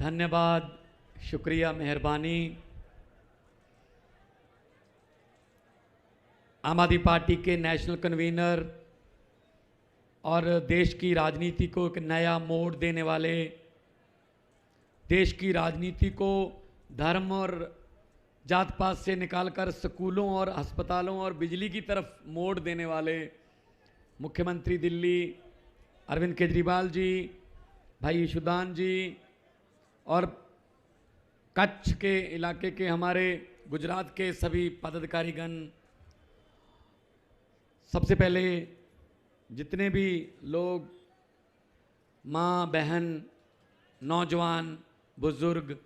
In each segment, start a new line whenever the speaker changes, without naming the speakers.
धन्यवाद, शुक्रिया, मेहरबानी। आम आदमी पार्टी के नेशनल कन्वीनर और देश की राजनीति को एक नया मोड़ देने वाले, देश की राजनीति को धर्म और जात पात से निकालकर स्कूलों और अस्पतालों और बिजली की तरफ मोड़ देने वाले मुख्यमंत्री दिल्ली अरविंद केजरीवाल जी, भाई यशोदान जी, और कच्छ के इलाके के हमारे गुजरात के सभी पदाधिकारीगण, सबसे पहले जितने भी लोग, माँ बहन, नौजवान, बुजुर्ग,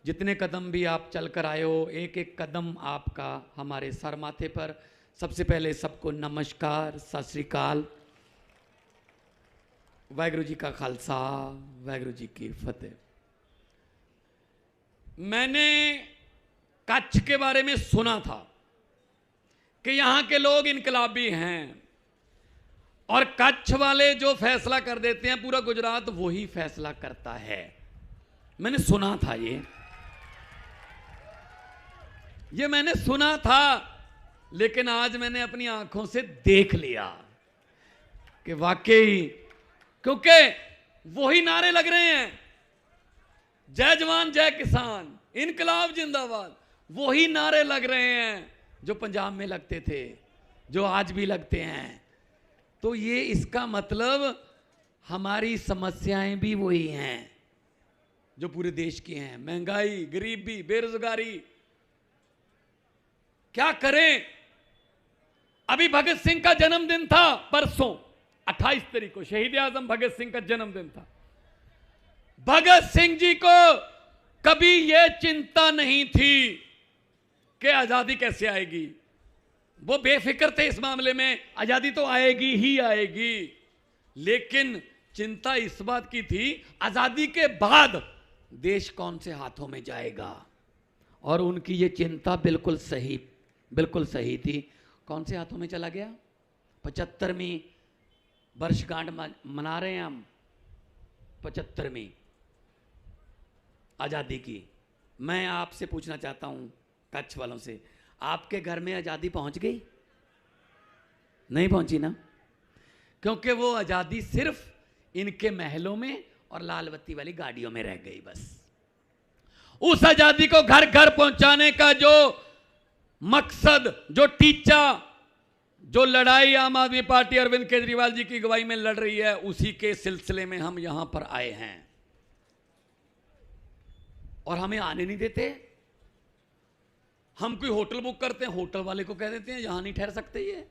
जितने कदम भी आप चल कर आए हो, एक एक कदम आपका हमारे सर माथे पर। सबसे पहले सबको नमस्कार, सत श्री अकाल, वाहिगुरु जी का खालसा, वाहिगुरु जी की फतेह। मैंने कच्छ के बारे में सुना था कि यहाँ के लोग इनकलाबी हैं और कच्छ वाले जो फैसला कर देते हैं पूरा गुजरात वही फैसला करता है। मैंने सुना था ये मैंने सुना था, लेकिन आज मैंने अपनी आंखों से देख लिया कि वाकई, क्योंकि वही नारे लग रहे हैं, जय जवान जय किसान, इनकलाब जिंदाबाद, वही नारे लग रहे हैं जो पंजाब में लगते थे, जो आज भी लगते हैं। तो ये इसका मतलब हमारी समस्याएं भी वही हैं जो पूरे देश की हैं, महंगाई, गरीबी, बेरोजगारी। क्या करें? अभी भगत सिंह का जन्मदिन था परसों 28 तारीख को, शहीद आजम भगत सिंह का जन्मदिन था। भगत सिंह जी को कभी यह चिंता नहीं थी कि आजादी कैसे आएगी। वो बेफिक्र थे इस मामले में, आजादी तो आएगी ही आएगी, लेकिन चिंता इस बात की थी आजादी के बाद देश कौन से हाथों में जाएगा। और उनकी ये चिंता बिल्कुल सही थी। कौन से हाथों में चला गया? 75वीं वर्षगांठ मना रहे हैं हम, 75वीं आजादी की। मैं आपसे पूछना चाहता हूं, कच्छ वालों से, आपके घर में आजादी पहुंच गई? नहीं पहुंची ना, क्योंकि वो आजादी सिर्फ इनके महलों में और लाल बत्ती वाली गाड़ियों में रह गई। बस उस आजादी को घर घर पहुंचाने का जो मकसद, जो टीचा, जो लड़ाई आम आदमी पार्टी अरविंद केजरीवाल जी की अगुवाई में लड़ रही है, उसी के सिलसिले में हम यहां पर आए हैं। और हमें आने नहीं देते। हम कोई होटल बुक करते हैं, होटल वाले को कह देते हैं यहां नहीं ठहर सकते ये।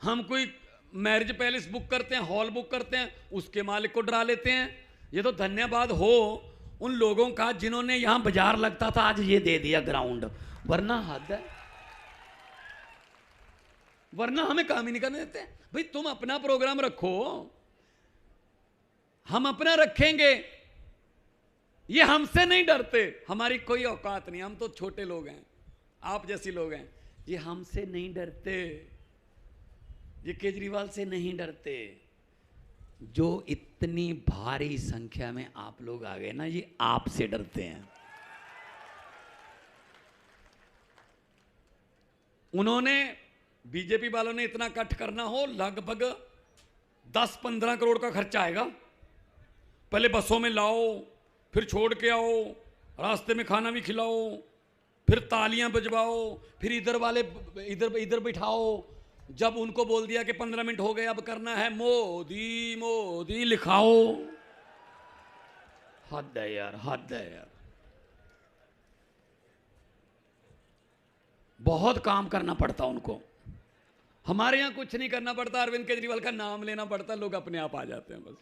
हम कोई मैरिज पैलेस बुक करते हैं, हॉल बुक करते हैं, उसके मालिक को डरा लेते हैं। ये तो धन्यवाद हो उन लोगों का जिन्होंने यहां बाजार लगता था आज ये दे दिया ग्राउंड, वरना हद है, वरना हमें काम ही नहीं करने देते। भाई तुम अपना प्रोग्राम रखो, हम अपना रखेंगे। ये हमसे नहीं डरते, हमारी कोई औकात नहीं, हम तो छोटे लोग हैं, आप जैसे लोग हैं। ये हमसे नहीं डरते, ये केजरीवाल से नहीं डरते। जो इतनी भारी संख्या में आप लोग आ गए ना, ये आपसे डरते हैं। उन्होंने, बीजेपी वालों ने इतना कट करना हो, लगभग 10-15 करोड़ का खर्चा आएगा। पहले बसों में लाओ, फिर छोड़ के आओ, रास्ते में खाना भी खिलाओ, फिर तालियां बजवाओ, फिर इधर वाले इधर बिठाओ। जब उनको बोल दिया कि 15 मिनट हो गए, अब करना है मोदी मोदी लिखाओ। हद है यार, हद है यार। बहुत काम करना पड़ता उनको। हमारे यहां कुछ नहीं करना पड़ता, अरविंद केजरीवाल का नाम लेना पड़ता, लोग अपने आप आ जाते हैं बस।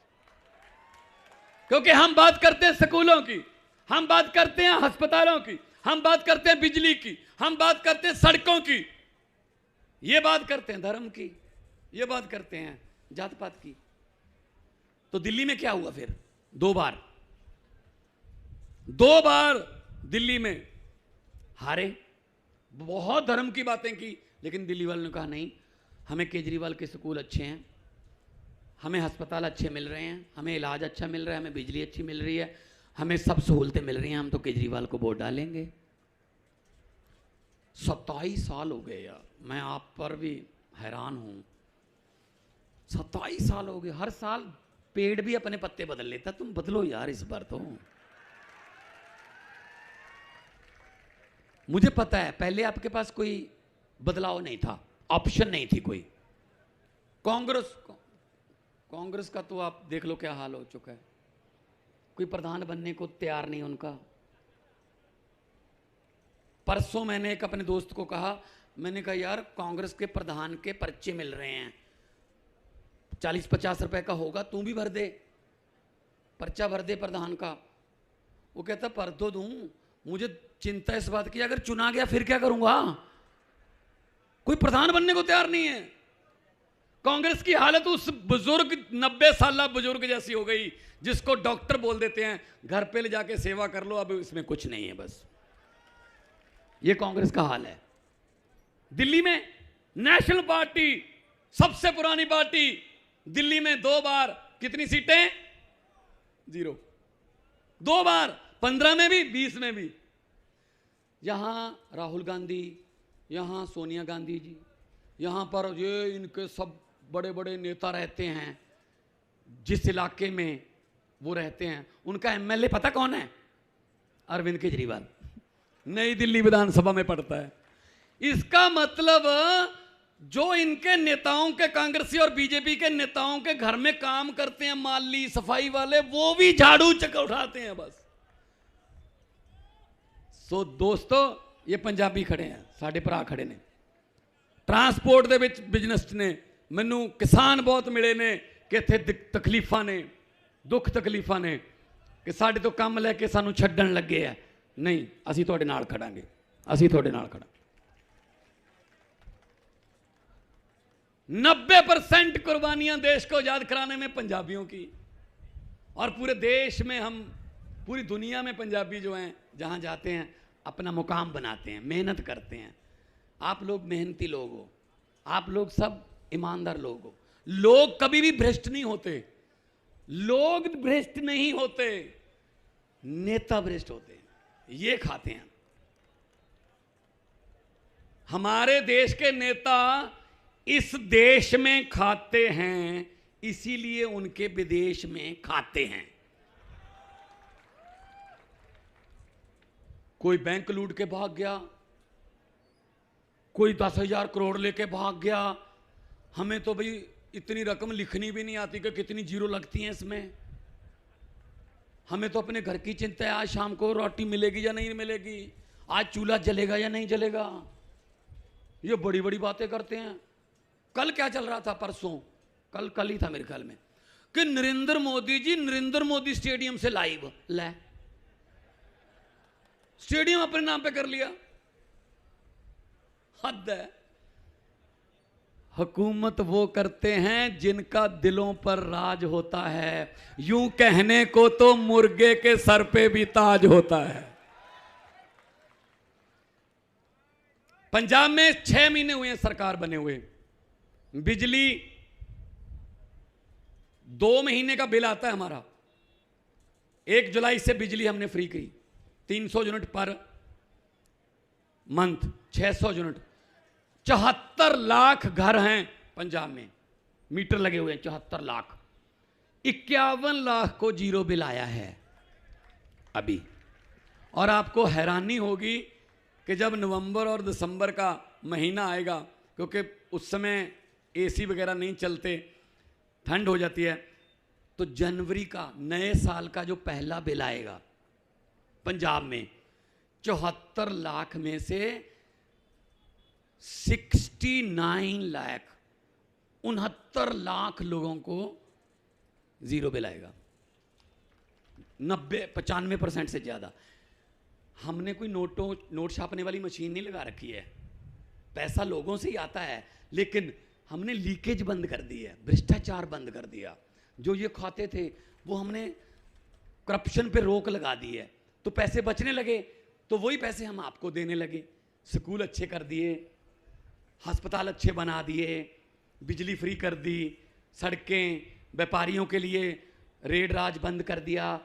क्योंकि हम बात करते हैं स्कूलों की, हम बात करते हैं अस्पतालों की, हम बात करते हैं बिजली की, हम बात करते हैं सड़कों की, ये बात करते हैं धर्म की, ये बात करते हैं जात पात की। तो दिल्ली में क्या हुआ फिर? 2 बार दिल्ली में हारे। बहुत धर्म की बातें की, लेकिन दिल्ली वालों ने कहा नहीं, हमें केजरीवाल के स्कूल अच्छे हैं, हमें अस्पताल अच्छे मिल रहे हैं, हमें इलाज अच्छा मिल रहा है, हमें बिजली अच्छी मिल रही है, हमें सब सहूलतें मिल रही हैं, हम तो केजरीवाल को वोट डालेंगे। 27 साल हो गए यार, मैं आप पर भी हैरान हूं। 27 साल हो गए, हर साल पेड़ भी अपने पत्ते बदल लेता, तुम बदलो यार इस बार तो। मुझे पता है पहले आपके पास कोई बदलाव नहीं था, ऑप्शन नहीं थी कोई। कांग्रेस का तो आप देख लो क्या हाल हो चुका है, कोई प्रधान बनने को तैयार नहीं उनका। परसों मैंने एक अपने दोस्त को कहा, मैंने कहा यार कांग्रेस के प्रधान के पर्चे मिल रहे हैं, 40-50 रुपए का होगा, तू भी भर दे, पर्चा भर दे प्रधान का। वो कहता भर तो दूं, मुझे चिंता इस बात की अगर चुना गया फिर क्या करूंगा। कोई प्रधान बनने को तैयार नहीं है। कांग्रेस की हालत उस बुजुर्ग 90 साल बुजुर्ग जैसी हो गई जिसको डॉक्टर बोल देते हैं घर पे ले जाके सेवा कर लो, अब इसमें कुछ नहीं है, बस ये कांग्रेस का हाल है। दिल्ली में नेशनल पार्टी सबसे पुरानी पार्टी, दिल्ली में 2 बार कितनी सीटें? 0। 2 बार, 15 में भी 20 में भी। यहां राहुल गांधी, यहां सोनिया गांधी जी, यहां पर ये इनके सब बड़े बड़े नेता रहते हैं, जिस इलाके में वो रहते हैं उनका एमएलए पता कौन है? अरविंद केजरीवाल, नई दिल्ली विधानसभा में पड़ता है। इसका मतलब जो इनके नेताओं के, कांग्रेसी और बीजेपी के नेताओं के घर में काम करते हैं, माली सफाई वाले, वो भी झाड़ू चक्कर उठाते हैं बस। सो दोस्तों, ये पंजाबी खड़े हैं, साढ़े भरा खड़े ने ट्रांसपोर्ट दे विच बिजनेस ने, मैनू किसान बहुत मिले ने कि इत्थे तकलीफां ने, दुख तकलीफां ने कि साडे तो काम लैके सानू छड्डण लगे है। नहीं, असीं तुहाडे नाल खड़ांगे, असीं तुहाडे नाल खड़ा। 90% कुर्बानियां देश को आजाद कराने में पंजाबियों की, और पूरे देश में हम, पूरी दुनिया में पंजाबी जो हैं जहां जाते हैं अपना मुकाम बनाते हैं, मेहनत करते हैं। आप लोग मेहनती लोग हो, आप लोग सब ईमानदार लोग हो। लोग कभी भी भ्रष्ट नहीं होते, लोग भ्रष्ट नहीं होते, नेता भ्रष्ट होते हैं, ये खाते हैं। हमारे देश के नेता इस देश में खाते हैं, इसीलिए उनके विदेश में खाते हैं। कोई बैंक लूट के भाग गया, कोई 10,000 करोड़ लेके भाग गया। हमें तो भाई इतनी रकम लिखनी भी नहीं आती कि कितनी जीरो लगती हैं इसमें। हमें तो अपने घर की चिंता है, आज शाम को रोटी मिलेगी या नहीं मिलेगी, आज चूल्हा जलेगा या नहीं जलेगा। ये बड़ी बड़ी बातें करते हैं। कल क्या चल रहा था, परसों, कल ही था मेरे ख्याल में, कि नरेंद्र मोदी जी नरेंद्र मोदी स्टेडियम से लाइव, ले स्टेडियम अपने नाम पे कर लिया। हद है। हुकूमत वो करते हैं जिनका दिलों पर राज होता है। यूं कहने को तो मुर्गे के सर पे भी ताज होता है। पंजाब में 6 महीने हुए हैं सरकार बने हुए, बिजली 2 महीने का बिल आता है हमारा। 1 जुलाई से बिजली हमने फ्री की, 300 unit per month, 600 unit. 74 lakh घर हैं पंजाब में, मीटर लगे हुए हैं 74 लाख। 51 लाख को जीरो बिल आया है अभी। और आपको हैरानी होगी कि जब नवंबर और दिसंबर का महीना आएगा, क्योंकि उस समय एसी वगैरह नहीं चलते, ठंड हो जाती है, तो जनवरी का, नए साल का जो पहला बिल आएगा पंजाब में, 74 लाख में से 69 लाख, 69 लाख लोगों को जीरो बिल आएगा। 95% से ज्यादा। हमने कोई नोट छापने वाली मशीन नहीं लगा रखी है, पैसा लोगों से ही आता है, लेकिन हमने लीकेज बंद कर दी है, भ्रष्टाचार बंद कर दिया। जो ये खाते थे वो हमने करप्शन पे रोक लगा दी है, तो पैसे बचने लगे, तो वही पैसे हम आपको देने लगे। स्कूल अच्छे कर दिए, अस्पताल अच्छे बना दिए, बिजली फ्री कर दी, सड़कें, व्यापारियों के लिए रेड राज बंद कर दिया,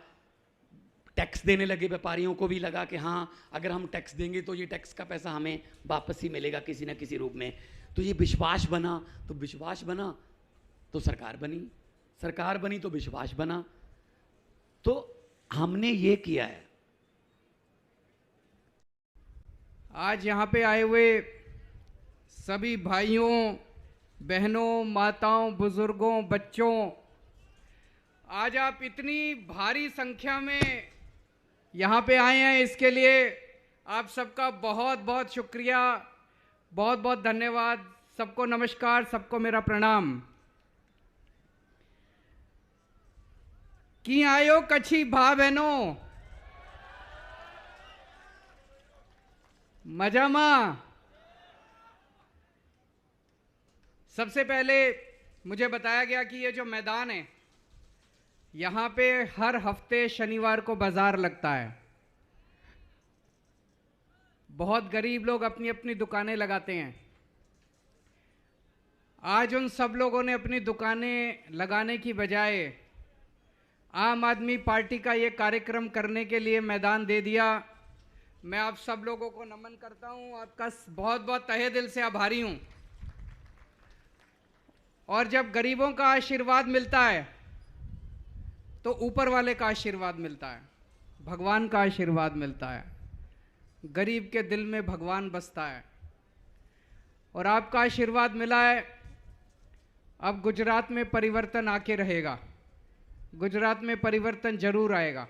टैक्स देने लगे, व्यापारियों को भी लगा कि हाँ अगर हम टैक्स देंगे तो ये टैक्स का पैसा हमें वापस ही मिलेगा किसी ना किसी रूप में। तो ये विश्वास बना, तो विश्वास बना तो सरकार बनी, सरकार बनी तो विश्वास बना। तो हमने ये किया है।
आज यहाँ पे आए हुए सभी भाइयों बहनों, माताओं, बुजुर्गों, बच्चों, आज आप इतनी भारी संख्या में यहाँ पे आए हैं, इसके लिए आप सबका बहुत बहुत शुक्रिया, बहुत बहुत धन्यवाद। सबको नमस्कार, सबको मेरा प्रणाम। की आयो कच्छी भा बहनों, मजामा। सबसे पहले मुझे बताया गया कि ये जो मैदान है, यहाँ पे हर हफ्ते शनिवार को बाजार लगता है। बहुत गरीब लोग अपनी अपनी दुकानें लगाते हैं। आज उन सब लोगों ने अपनी दुकानें लगाने की बजाय आम आदमी पार्टी का ये कार्यक्रम करने के लिए मैदान दे दिया। मैं आप सब लोगों को नमन करता हूं, आपका बहुत बहुत तहे दिल से आभारी हूं। और जब गरीबों का आशीर्वाद मिलता है तो ऊपर वाले का आशीर्वाद मिलता है, भगवान का आशीर्वाद मिलता है। गरीब के दिल में भगवान बसता है और आपका आशीर्वाद मिला है। अब गुजरात में परिवर्तन आके रहेगा, गुजरात में परिवर्तन जरूर आएगा।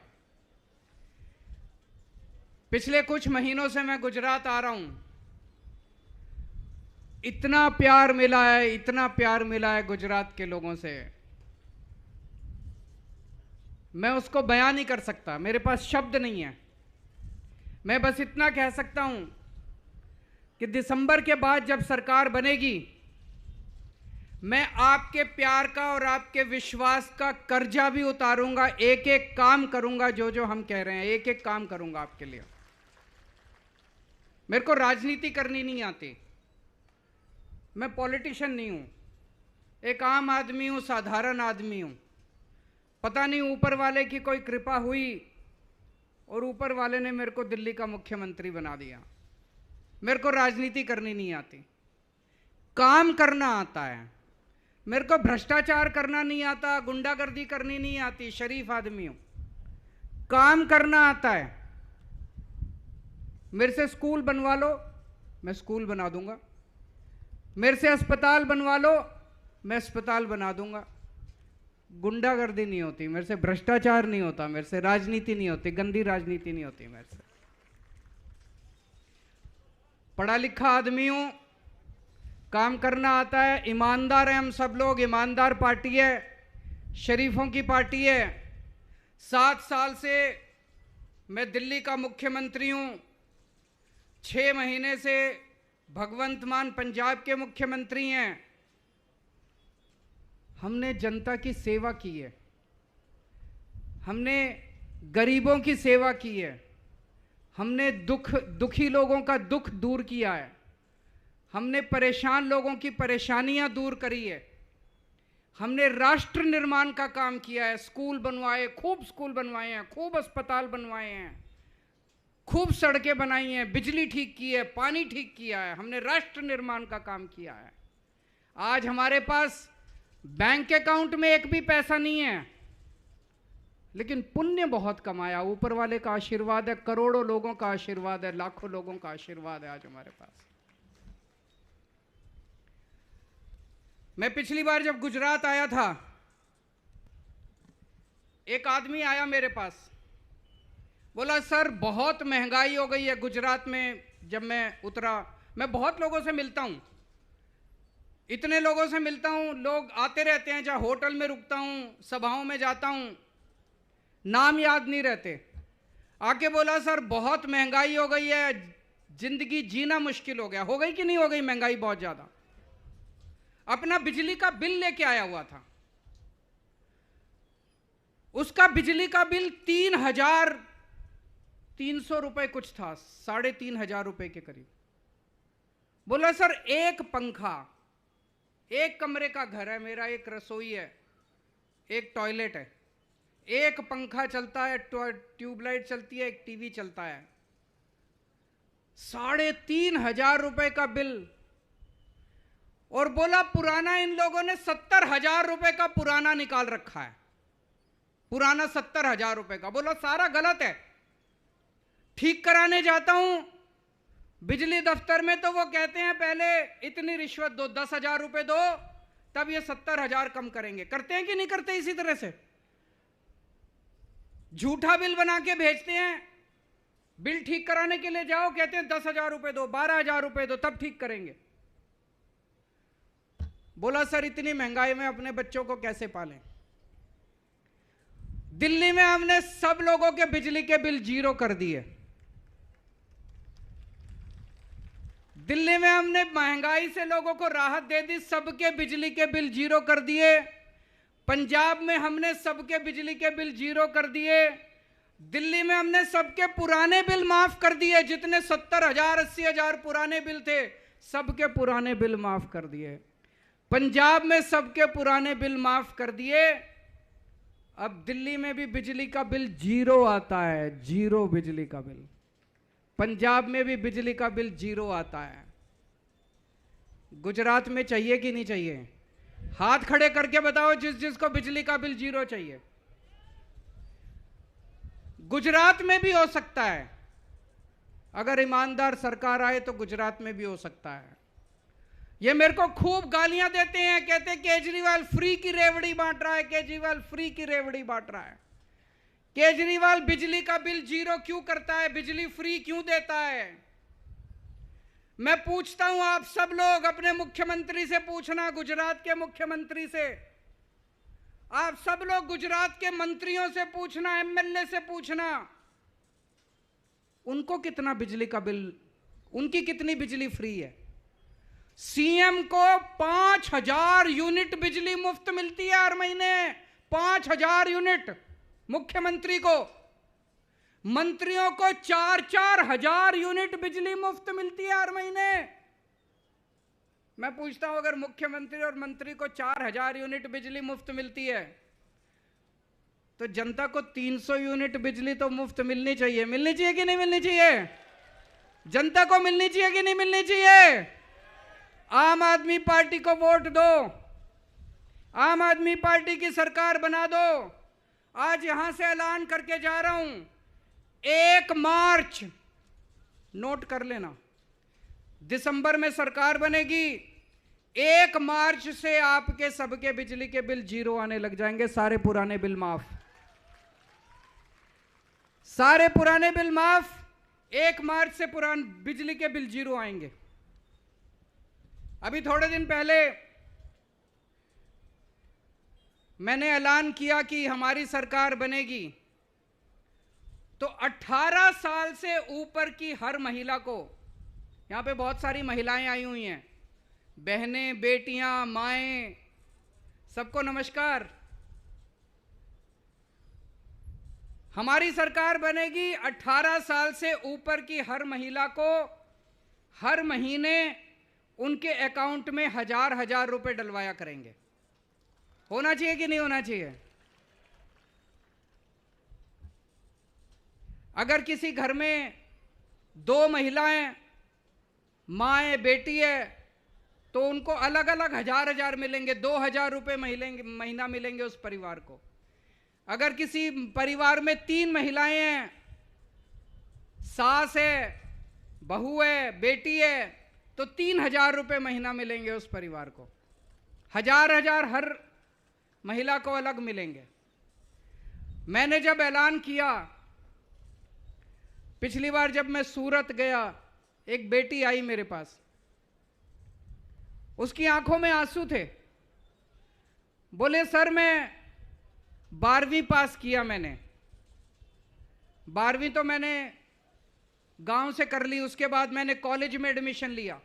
पिछले कुछ महीनों से मैं गुजरात आ रहा हूं, इतना प्यार मिला है, इतना प्यार मिला है गुजरात के लोगों से, मैं उसको बयान नहीं कर सकता, मेरे पास शब्द नहीं है। मैं बस इतना कह सकता हूं कि दिसंबर के बाद जब सरकार बनेगी, मैं आपके प्यार का और आपके विश्वास का कर्जा भी उतारूंगा। एक एक काम करूंगा, जो जो हम कह रहे हैं, एक एक काम करूंगा आपके लिए। मेरे को राजनीति करनी नहीं आती, मैं पॉलिटिशियन नहीं हूं, एक आम आदमी हूं, साधारण आदमी हूं। पता नहीं ऊपर वाले की कोई कृपा हुई और ऊपर वाले ने मेरे को दिल्ली का मुख्यमंत्री बना दिया। मेरे को राजनीति करनी नहीं आती, काम करना आता है। मेरे को भ्रष्टाचार करना नहीं आता, गुंडागर्दी करनी नहीं आती, शरीफ आदमी हूं, काम करना आता है। मेरे से स्कूल बनवा लो, मैं स्कूल बना दूंगा। मेरे से अस्पताल बनवा लो, मैं अस्पताल बना दूंगा। गुंडागर्दी नहीं होती मेरे से, भ्रष्टाचार नहीं होता मेरे से, राजनीति नहीं होती, गंदी राजनीति नहीं होती मेरे से। पढ़ा लिखा आदमी हूं, काम करना आता है, ईमानदार हैं हम सब लोग। ईमानदार पार्टी है, शरीफों की पार्टी है। 7 साल से मैं दिल्ली का मुख्यमंत्री हूं, 6 महीने से भगवंत मान पंजाब के मुख्यमंत्री हैं। हमने जनता की सेवा की है, हमने गरीबों की सेवा की है, हमने दुखी लोगों का दुख दूर किया है, हमने परेशान लोगों की परेशानियां दूर करी है, हमने राष्ट्र निर्माण का काम किया है। स्कूल बनवाए, खूब स्कूल बनवाए हैं, खूब अस्पताल बनवाए हैं, खूब सड़कें बनाई हैं, बिजली ठीक की है, पानी ठीक किया है। हमने राष्ट्र निर्माण का काम किया है। आज हमारे पास बैंक अकाउंट में एक भी पैसा नहीं है, लेकिन पुण्य बहुत कमाया। ऊपर वाले का आशीर्वाद है, करोड़ों लोगों का आशीर्वाद है, लाखों लोगों का आशीर्वाद है आज हमारे पास। मैं पिछली बार जब गुजरात आया था, एक आदमी आया मेरे पास, बोला सर बहुत महंगाई हो गई है गुजरात में। जब मैं उतरा, मैं बहुत लोगों से मिलता हूं, इतने लोगों से मिलता हूं, लोग आते रहते हैं, जहाँ होटल में रुकता हूं, सभाओं में जाता हूं, नाम याद नहीं रहते। आके बोला सर बहुत महंगाई हो गई है, जिंदगी जीना मुश्किल हो गया। हो गई कि नहीं हो गई महंगाई बहुत ज्यादा? अपना बिजली का बिल लेके आया हुआ था, उसका बिजली का बिल 3,300 रुपए कुछ था, 3,500 रुपए के करीब। बोला सर एक पंखा, एक कमरे का घर है मेरा, एक रसोई है, एक टॉयलेट है, एक पंखा चलता है, ट्यूबलाइट चलती है, एक टीवी चलता है। 3,500 रुपए का बिल। और बोला पुराना, इन लोगों ने 70,000 रुपए का पुराना निकाल रखा है, पुराना 70,000 रुपए का। बोला सारा गलत है। ठीक कराने जाता हूं बिजली दफ्तर में तो वो कहते हैं पहले इतनी रिश्वत दो, 10,000 रुपए दो, तब ये 70,000 कम करेंगे। करते हैं कि नहीं करते? इसी तरह से झूठा बिल बना के भेजते हैं। बिल ठीक कराने के लिए जाओ, कहते हैं 10,000 रुपए दो, 12,000 रुपए दो, तब ठीक करेंगे। बोला सर इतनी महंगाई में अपने बच्चों को कैसे पालें? दिल्ली में हमने सब लोगों के बिजली के बिल 0 कर दिए। दिल्ली में हमने महंगाई से लोगों को राहत दे दी, सबके बिजली के बिल 0 कर दिए। पंजाब में हमने सबके बिजली के बिल 0 कर दिए। दिल्ली में हमने सबके पुराने बिल माफ कर दिए, जितने 70,000 80,000 पुराने बिल थे, सबके पुराने बिल माफ कर दिए। पंजाब में सबके पुराने बिल माफ कर दिए। अब दिल्ली में भी बिजली का बिल 0 आता है, 0 बिजली का बिल। पंजाब में भी बिजली का बिल 0 आता है। गुजरात में चाहिए कि नहीं चाहिए? हाथ खड़े करके बताओ जिस जिसको बिजली का बिल 0 चाहिए। गुजरात में भी हो सकता है, अगर ईमानदार सरकार आए तो गुजरात में भी हो सकता है। ये मेरे को खूब गालियां देते हैं, कहते हैं केजरीवाल फ्री की रेवड़ी बांट रहा है, केजरीवाल फ्री की रेवड़ी बांट रहा है। केजरीवाल बिजली का बिल 0 क्यों करता है, बिजली फ्री क्यों देता है? मैं पूछता हूं आप सब लोग अपने मुख्यमंत्री से पूछना, गुजरात के मुख्यमंत्री से, आप सब लोग गुजरात के मंत्रियों से पूछना, एमएलए से पूछना, उनको कितना बिजली का बिल, उनकी कितनी बिजली फ्री है। सीएम को 5,000 यूनिट बिजली मुफ्त मिलती है हर महीने, 5,000 यूनिट मुख्यमंत्री को। मंत्रियों को 4-4 हजार यूनिट बिजली मुफ्त मिलती है हर महीने। मैं पूछता हूं अगर मुख्यमंत्री और मंत्री को 4,000 यूनिट बिजली मुफ्त मिलती है तो जनता को 300 यूनिट बिजली तो मुफ्त मिलनी चाहिए। मिलनी चाहिए कि नहीं मिलनी चाहिए? जनता को मिलनी चाहिए कि नहीं मिलनी चाहिए? आम आदमी पार्टी को वोट दो, आम आदमी पार्टी की सरकार बना दो। आज यहां से ऐलान करके जा रहा हूं, 1 मार्च नोट कर लेना, दिसंबर में सरकार बनेगी, 1 मार्च से आपके सबके बिजली के बिल 0 आने लग जाएंगे। सारे पुराने बिल माफ, सारे पुराने बिल माफ। 1 मार्च से पुराने बिजली के बिल 0 आएंगे। अभी थोड़े दिन पहले मैंने ऐलान किया कि हमारी सरकार बनेगी तो 18 साल से ऊपर की हर महिला को, यहां पे बहुत सारी महिलाएं आई हुई हैं, बहनें, बेटियां, माएं, सबको नमस्कार। हमारी सरकार बनेगी, 18 साल से ऊपर की हर महिला को हर महीने उनके अकाउंट में 1,000 रुपए डलवाया करेंगे। होना चाहिए कि नहीं होना चाहिए? अगर किसी घर में 2 महिलाएं, माँ है, बेटी है, तो उनको अलग अलग 1,000 मिलेंगे, 2,000 रुपए महीना मिलेंगे उस परिवार को। अगर किसी परिवार में 3 महिलाएं हैं, सास है, बहू है, बेटी है, तो 3,000 रुपए महीना मिलेंगे उस परिवार को। 1,000 हर महिला को अलग मिलेंगे। मैंने जब ऐलान किया, पिछली बार जब मैं सूरत गया, एक बेटी आई मेरे पास, उसकी आंखों में आंसू थे। बोले सर मैं 12वीं पास किया, मैंने 12वीं तो मैंने गांव से कर ली, उसके बाद मैंने कॉलेज में एडमिशन लिया।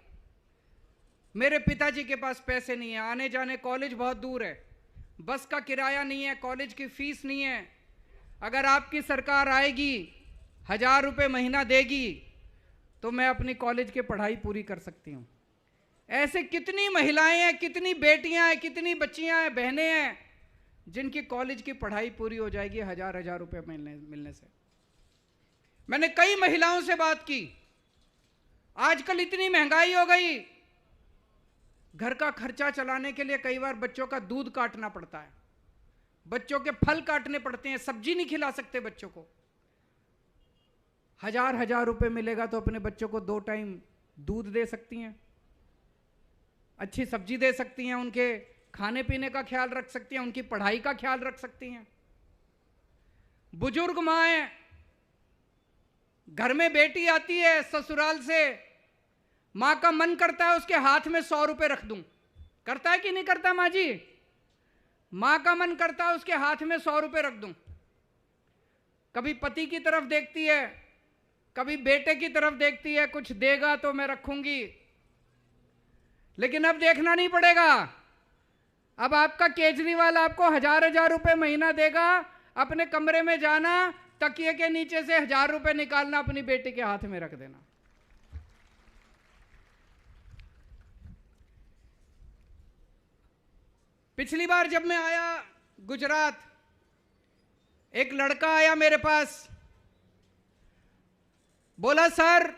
मेरे पिताजी के पास पैसे नहीं है, आने जाने कॉलेज बहुत दूर है, बस का किराया नहीं है, कॉलेज की फीस नहीं है। अगर आपकी सरकार आएगी, 1,000 रुपए महीना देगी, तो मैं अपनी कॉलेज की पढ़ाई पूरी कर सकती हूँ। ऐसे कितनी महिलाएं हैं, कितनी बेटियां हैं, कितनी बच्चियां हैं, बहनें हैं, जिनकी कॉलेज की पढ़ाई पूरी हो जाएगी 1000 रुपए मिलने से। मैंने कई महिलाओं से बात की। आजकल इतनी महंगाई हो गई, घर का खर्चा चलाने के लिए कई बार बच्चों का दूध काटना पड़ता है, बच्चों के फल काटने पड़ते हैं, सब्जी नहीं खिला सकते बच्चों को। 1000 रुपए मिलेगा तो अपने बच्चों को 2 टाइम दूध दे सकती हैं, अच्छी सब्जी दे सकती हैं, उनके खाने पीने का ख्याल रख सकती हैं, उनकी पढ़ाई का ख्याल रख सकती हैं। बुजुर्ग माएं, घर में बेटी आती है ससुराल से, मां का मन करता है उसके हाथ में 100 रुपए रख दूं। करता है कि नहीं करता मां जी? मां का मन करता है उसके हाथ में 100 रुपए रख दूं। कभी पति की तरफ देखती है, कभी बेटे की तरफ देखती है, कुछ देगा तो मैं रखूंगी। लेकिन अब देखना नहीं पड़ेगा, अब आपका केजरीवाल आपको 1000 रुपए महीना देगा। अपने कमरे में जाना, तकिए के नीचे से 1000 रुपए निकालना, अपनी बेटी के हाथ में रख देना। पिछली बार जब मैं आया गुजरात, एक लड़का आया मेरे पास, बोला सर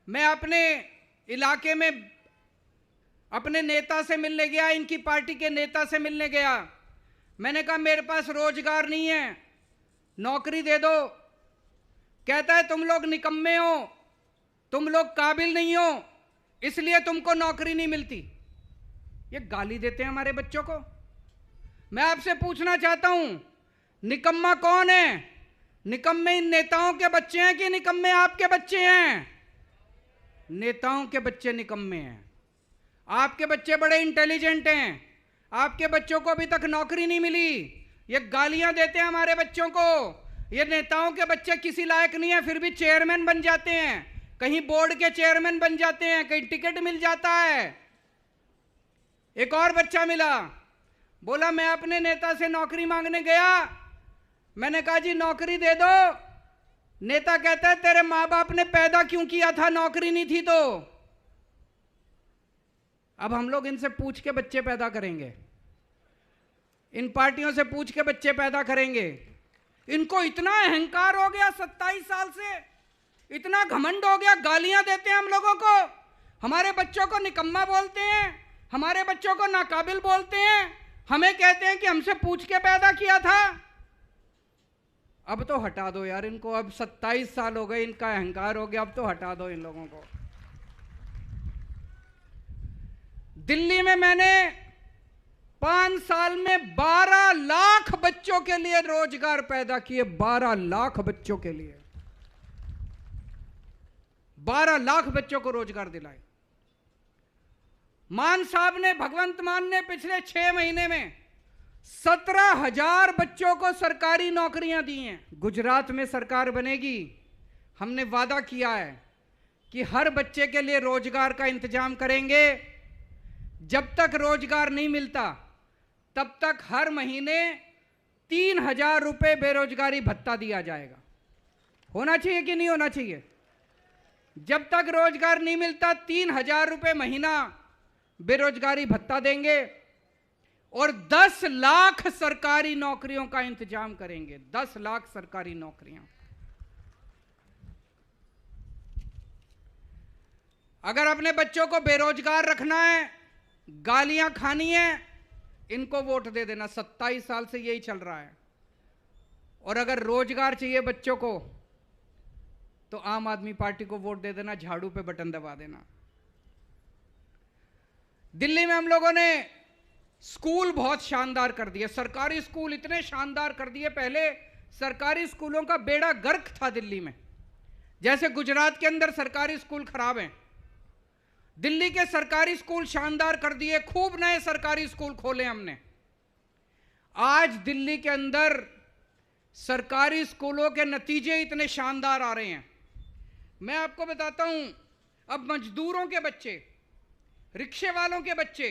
मैं अपने इलाके में अपने नेता से मिलने गया, इनकी पार्टी के नेता से मिलने गया। मैंने कहा मेरे पास रोजगार नहीं है, नौकरी दे दो। कहता है तुम लोग निकम्मे हो, तुम लोग काबिल नहीं हो, इसलिए तुमको नौकरी नहीं मिलती। ये गाली देते हैं हमारे बच्चों को। मैं आपसे पूछना चाहता हूं, निकम्मा कौन है? निकम्मे इन नेताओं के बच्चे हैं कि निकम्मे आपके बच्चे हैं? नेताओं के बच्चे निकम्मे हैं। आपके बच्चे बड़े इंटेलिजेंट हैं, आपके बच्चों को अभी तक नौकरी नहीं मिली। ये गालियां देते हैं हमारे बच्चों को। ये नेताओं के बच्चे किसी लायक नहीं है, फिर भी चेयरमैन बन जाते हैं, कहीं बोर्ड के चेयरमैन बन जाते हैं, कहीं टिकट मिल जाता है। एक और बच्चा मिला, बोला मैं अपने नेता से नौकरी मांगने गया। मैंने कहा जी नौकरी दे दो। नेता कहता है तेरे माँ बाप ने पैदा क्यों किया था, नौकरी नहीं थी तो। अब हम लोग इनसे पूछ के बच्चे पैदा करेंगे, इन पार्टियों से पूछ के बच्चे पैदा करेंगे। इनको इतना अहंकार हो गया 27 साल से, इतना घमंड हो गया, गालियां देते हैं हम लोगों को, हमारे बच्चों को निकम्मा बोलते हैं, हमारे बच्चों को नाकाबिल बोलते हैं, हमें कहते हैं कि हमसे पूछ के पैदा किया था। अब तो हटा दो यार इनको, अब 27 साल हो गए, इनका अहंकार हो गया, अब तो हटा दो इन लोगों को। दिल्ली में मैंने 5 साल में 12 लाख बच्चों के लिए रोजगार पैदा किए। 12 लाख बच्चों के लिए, 12 लाख बच्चों को रोजगार दिलाए। मान साहब ने, भगवंत मान ने पिछले 6 महीने में 17,000 बच्चों को सरकारी नौकरियां दी हैं। गुजरात में सरकार बनेगी, हमने वादा किया है कि हर बच्चे के लिए रोजगार का इंतजाम करेंगे। जब तक रोजगार नहीं मिलता तब तक हर महीने 3000 रुपए बेरोजगारी भत्ता दिया जाएगा। होना चाहिए कि नहीं होना चाहिए? जब तक रोजगार नहीं मिलता 3000 रुपए महीना बेरोजगारी भत्ता देंगे और 10 लाख सरकारी नौकरियों का इंतजाम करेंगे। 10 लाख सरकारी नौकरियां। अगर अपने बच्चों को बेरोजगार रखना है, गालियां खानी है, इनको वोट दे देना। 27 साल से यही चल रहा है। और अगर रोजगार चाहिए बच्चों को तो आम आदमी पार्टी को वोट दे देना, झाड़ू पे बटन दबा देना। दिल्ली में हम लोगों ने स्कूल बहुत शानदार कर दिए, सरकारी स्कूल इतने शानदार कर दिए। पहले सरकारी स्कूलों का बेड़ा गर्क था दिल्ली में, जैसे गुजरात के अंदर सरकारी स्कूल खराब हैं, दिल्ली के सरकारी स्कूल शानदार कर दिए। खूब नए सरकारी स्कूल खोले हमने। आज दिल्ली के अंदर सरकारी स्कूलों के नतीजे इतने शानदार आ रहे हैं। मैं आपको बताता हूं, अब मजदूरों के बच्चे, रिक्शे वालों के बच्चे,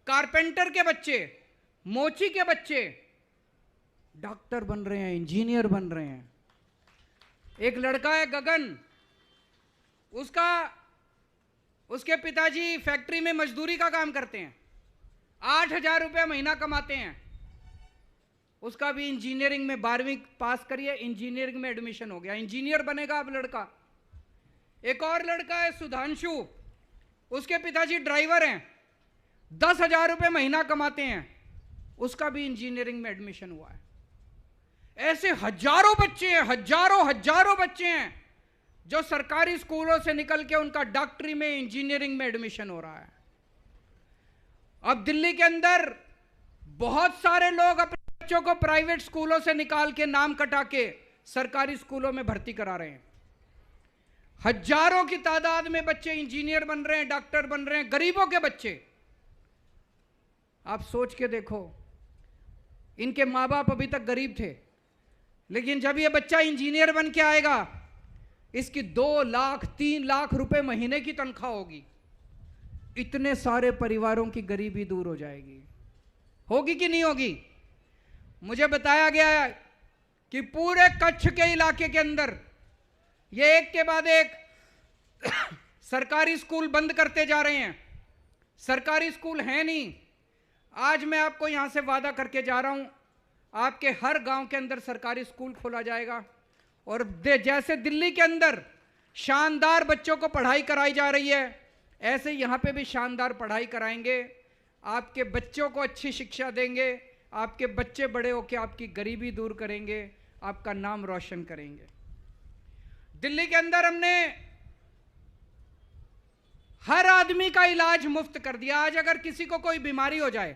कारपेंटर के बच्चे, मोची के बच्चे डॉक्टर बन रहे हैं, इंजीनियर बन रहे हैं। एक लड़का है गगन, उसके पिताजी फैक्ट्री में मजदूरी का काम करते हैं, 8000 रुपये महीना कमाते हैं। उसका भी इंजीनियरिंग में 12वीं पास करिए, इंजीनियरिंग में एडमिशन हो गया, इंजीनियर बनेगा अब लड़का। एक और लड़का है सुधांशु, उसके पिताजी ड्राइवर हैं, 10,000 रुपये महीना कमाते हैं, उसका भी इंजीनियरिंग में एडमिशन हुआ है। ऐसे हजारों बच्चे हैं, हजारों बच्चे हैं जो सरकारी स्कूलों से निकल के उनका डॉक्टरी में, इंजीनियरिंग में एडमिशन हो रहा है। अब दिल्ली के अंदर बहुत सारे लोग अपने बच्चों को प्राइवेट स्कूलों से निकाल के, नाम कटा के सरकारी स्कूलों में भर्ती करा रहे हैं। हजारों की तादाद में बच्चे इंजीनियर बन रहे हैं, डॉक्टर बन रहे हैं, गरीबों के बच्चे। आप सोच के देखो, इनके माँ बाप अभी तक गरीब थे, लेकिन जब ये बच्चा इंजीनियर बन के आएगा, इसकी 2 लाख 3 लाख रुपए महीने की तनख्वाह होगी। इतने सारे परिवारों की गरीबी दूर हो जाएगी। होगी कि नहीं होगी? मुझे बताया गया है कि पूरे कच्छ के इलाके के अंदर ये एक के बाद एक सरकारी स्कूल बंद करते जा रहे हैं। सरकारी स्कूल है नहीं। आज मैं आपको यहां से वादा करके जा रहा हूं, आपके हर गांव के अंदर सरकारी स्कूल खोला जाएगा। और जैसे दिल्ली के अंदर शानदार बच्चों को पढ़ाई कराई जा रही है, ऐसे यहां पे भी शानदार पढ़ाई कराएंगे। आपके बच्चों को अच्छी शिक्षा देंगे, आपके बच्चे बड़े होकर आपकी गरीबी दूर करेंगे, आपका नाम रोशन करेंगे। दिल्ली के अंदर हमने हर आदमी का इलाज मुफ्त कर दिया। आज अगर किसी को कोई बीमारी हो जाए,